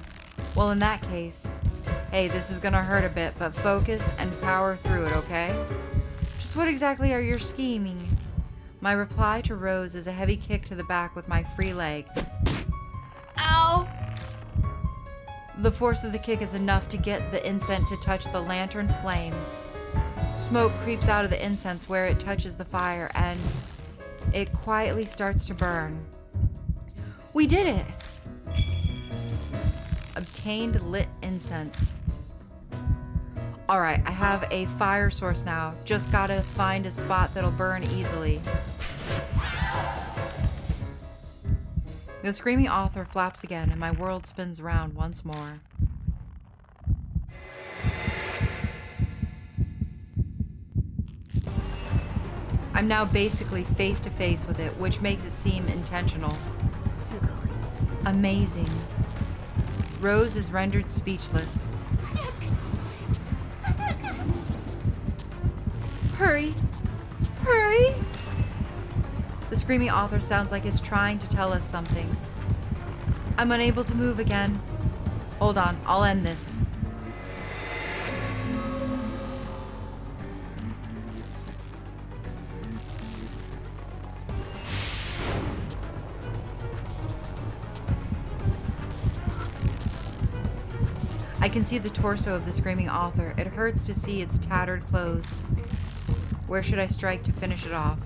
Well, in that case, hey, this is gonna hurt a bit, but focus and power through it, okay? Just what exactly are you scheming? My reply to Rose is a heavy kick to the back with my free leg. Ow! The force of the kick is enough to get the incense to touch the lantern's flames. Smoke creeps out of the incense where it touches the fire, and it quietly starts to burn. We did it! Obtained lit incense. Alright, I have a fire source now. Just gotta find a spot that'll burn easily. The screaming author flaps again, and my world spins around once more. I'm now basically face to face with it, which makes it seem intentional. Amazing. Rose is rendered speechless. Hurry! Hurry! The screaming author sounds like it's trying to tell us something. I'm unable to move again. Hold on, I'll end this. I can see the torso of the screaming author. It hurts to see its tattered clothes. Where should I strike to finish it off?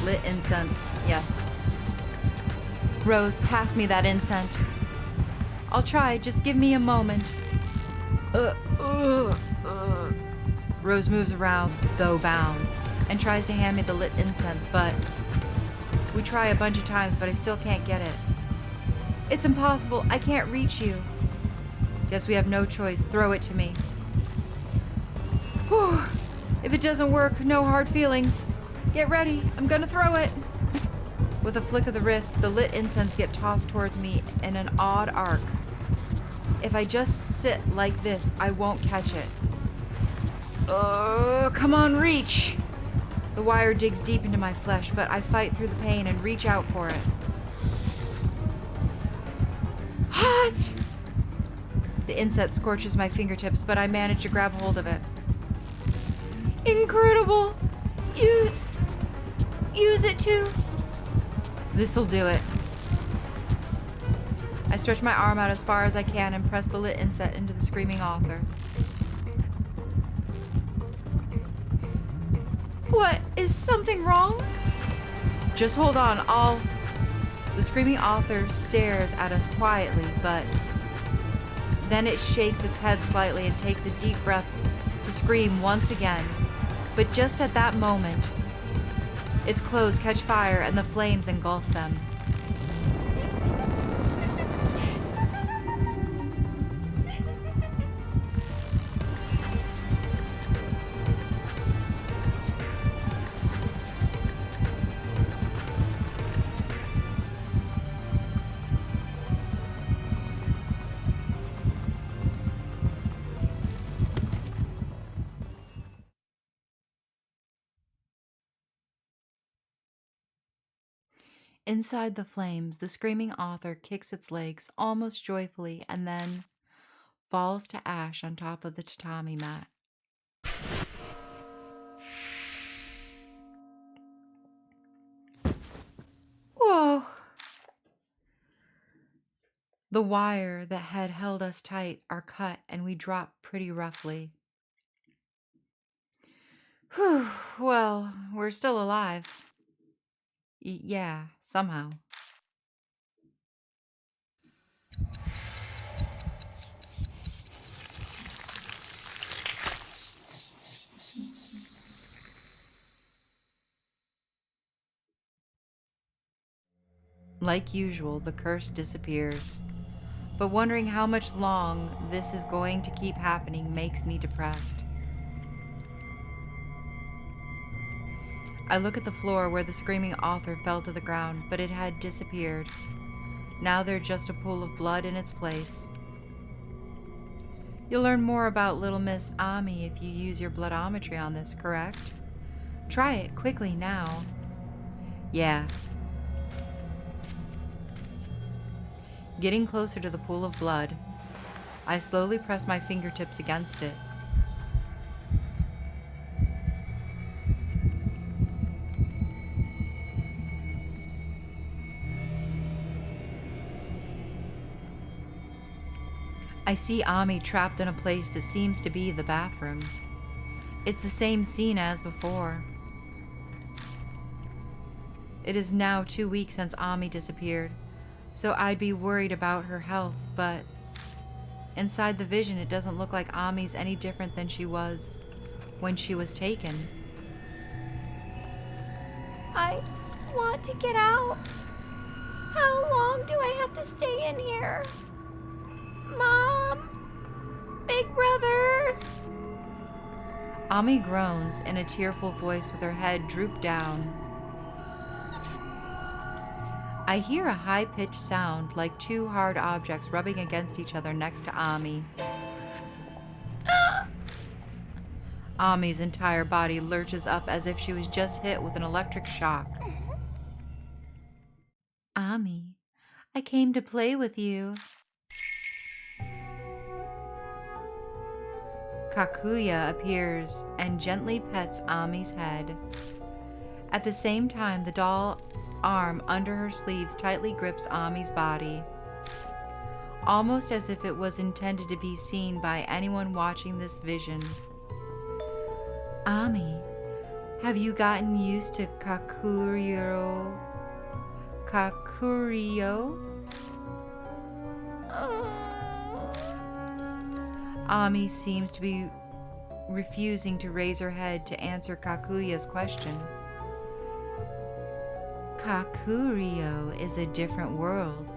Lit incense, yes. Rose, pass me that incense. I'll try, just give me a moment. Rose moves around, though bound, and tries to hand me the lit incense, but we try a bunch of times, but I still can't get it. It's impossible, I can't reach you. Guess we have no choice, throw it to me. Whew. If it doesn't work, no hard feelings. Get ready, I'm gonna throw it. With a flick of the wrist, the lit incense gets tossed towards me in an odd arc. If I just sit like this, I won't catch it. Come on, reach! The wire digs deep into my flesh, but I fight through the pain and reach out for it. Hot! The incense scorches my fingertips, but I manage to grab hold of it. Incredible! Use it too. This'll do it. I stretch my arm out as far as I can and press the lit incense into the screaming author. What? Is something wrong? Just hold on, The screaming author stares at us quietly, but then it shakes its head slightly and takes a deep breath to scream once again. But just at that moment, its clothes catch fire and the flames engulf them. Inside the flames, the screaming author kicks its legs almost joyfully and then falls to ash on top of the tatami mat. Whoa! The wire that had held us tight are cut and we drop pretty roughly. Whew, well, we're still alive. Yeah, somehow. Like usual, the curse disappears. But wondering how much long this is going to keep happening makes me depressed. I look at the floor where the screaming author fell to the ground, but it had disappeared. Now there's just a pool of blood in its place. You'll learn more about little Miss Ami if you use your bloodometry on this, correct? Try it quickly now. Yeah. Getting closer to the pool of blood, I slowly press my fingertips against it. I see Ami trapped in a place that seems to be the bathroom. It's the same scene as before. It is now 2 weeks since Ami disappeared, so I'd be worried about her health, but inside the vision it doesn't look like Ami's any different than she was when she was taken.
I want to get out. How long do I have to stay in here? Mom! Big brother!
Ami groans in a tearful voice with her head drooped down. I hear a high-pitched sound like two hard objects rubbing against each other next to Ami. Ami's entire body lurches up as if she was just hit with an electric shock. Ami, I came to play with you. Kakuriyo appears and gently pets Ami's head. At the same time, the doll arm under her sleeves tightly grips Ami's body, almost as if it was intended to be seen by anyone watching this vision. Ami, have you gotten used to Kakuriyo? Kakuriyo? Ami seems to be refusing to raise her head to answer Kakuriyo's question. Kakuriyo is a different world.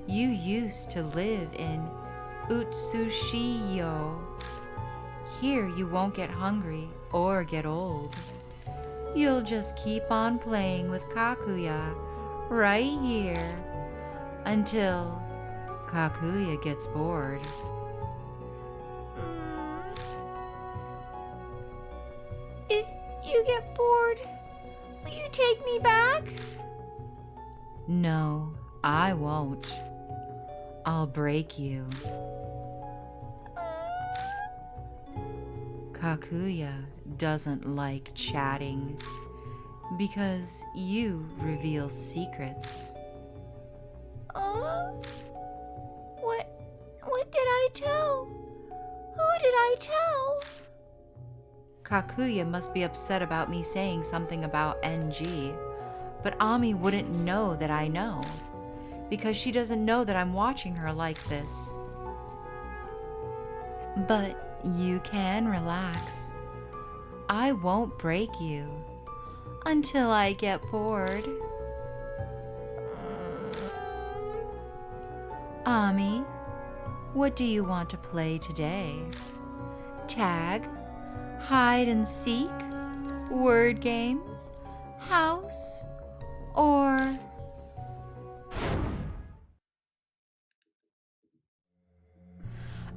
You used to live in Utsushiyo. Here you won't get hungry or get old. You'll just keep on playing with Kakuriyo right here until Kakuriyo gets bored.
If you get bored, will you take me back?
No, I won't. I'll break you. Kakuriyo doesn't like chatting because you reveal secrets.
What did I tell? Who did I tell?
Kakuriyo must be upset about me saying something about NG, but Ami wouldn't know that I know. because she doesn't know that I'm watching her like this. But you can relax. I won't break you until I get bored. Ami, what do you want to play today? Tag? Hide and seek? Word games? House? Or...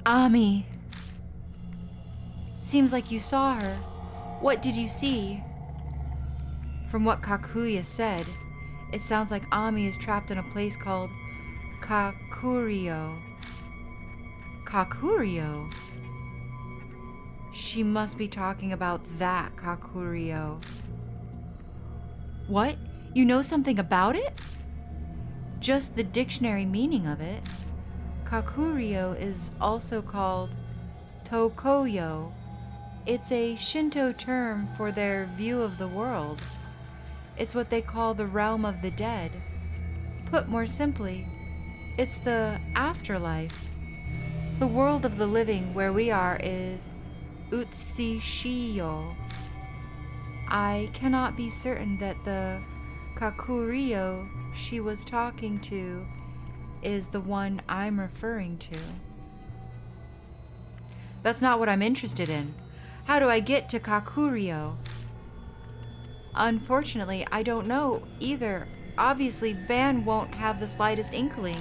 Ami, seems like you saw her. What did you see? From what Kakuriyo said, it sounds like Ami is trapped in a place called Kakuriyo. Kakuriyo? She must be talking about that Kakuriyo. What? You know something about it? Just the dictionary meaning of it. Kakuriyo is also called Tokoyo. It's a Shinto term for their view of the world. It's what they call the realm of the dead. Put more simply, it's the afterlife. The world of the living where we are is Utsishiyo. I cannot be certain that the Kakuriyo she was talking to is the one I'm referring to. That's not what I'm interested in. How do I get to Kakuriyo? Unfortunately, I don't know either. Obviously, Ban won't have the slightest inkling.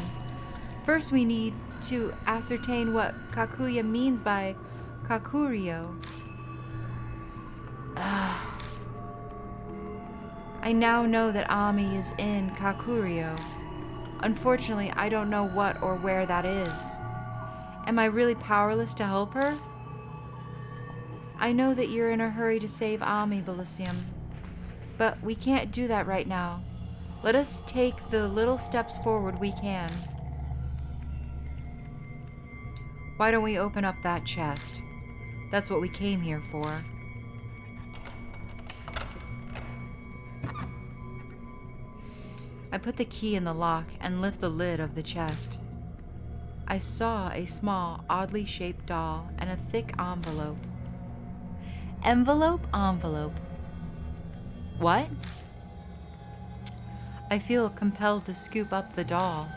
First, we need to ascertain what Kakuya means by Kakuriyo. I now know that Ami is in Kakuriyo. Unfortunately, I don't know what or where that is. Am I really powerless to help her? I know that you're in a hurry to save Ami, Bilicium, but we can't do that right now. Let us take the little steps forward we can. Why don't we open up that chest? That's what we came here for. I put the key in the lock and lift the lid of the chest. I saw a small, oddly shaped doll and a thick envelope. Envelope. What? I feel compelled to scoop up the doll.